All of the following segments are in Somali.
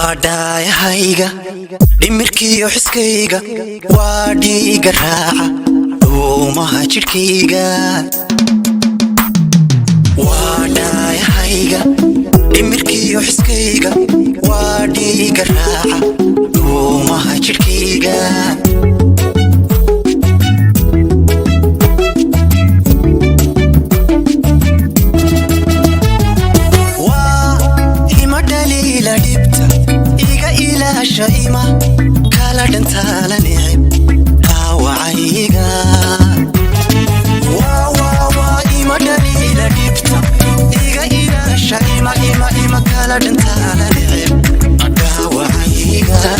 wadayahayga dhimirkiyo xiskayga waa dhiiga raaca dhuumaha jidhkayga wadayahayga dhimirkiyo xiskayga waa dhiiga raaca dhuumaha jidhkayga شايمة كلا دنتالا نعم داوعيغا إيما دليلة ديبتا إيغا إيغا شايمة إيما كلا دنتالا نعم داوعيغا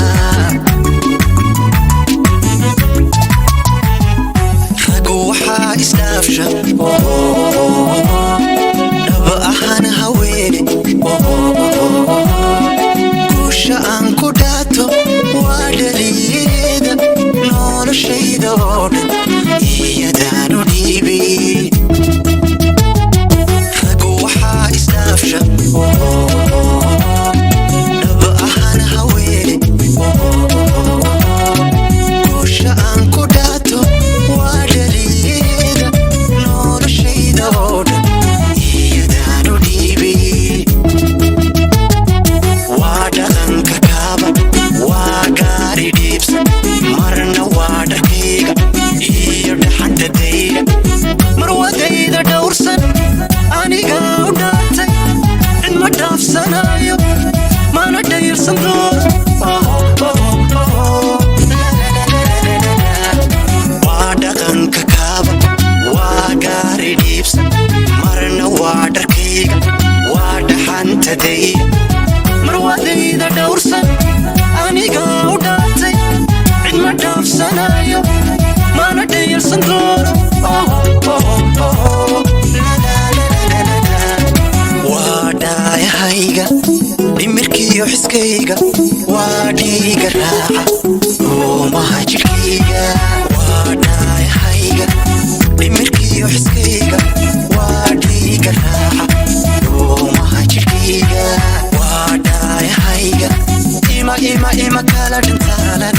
رقوحا إسلافشا نبأحان هويني كوشان كوداتو وادليدا نور شيدون يدانو ديبي رقوحا إسلافشا نبأحان هويني كوشان كوداتو وادليدا نور شيدون يدانو ديبي wadaqanka kaaba waa gaari dhiibsa marna waa dharkayga iyo dhaxantadayda marwadayda dhowrsan aniga u dhaatay cid ma dhaafsanayo mana dhayirsan doono wadaqanka kaaba waa gaari dhiibsa marna waa dharkayga waa dhaxantadayda marwadayda dhowrsan aniga u dhaatay cid ma dhaafsanayo mana dhayirsan doono wadayahayga dhimirkiyo xiskayga waa dhiiga raaca dhuumaha jidhkayga wadayahayga dhimirkiyo xiskayga waa dhiiga raaca dhuumaha jidhkayga wadayahayga إما كلا دنتالا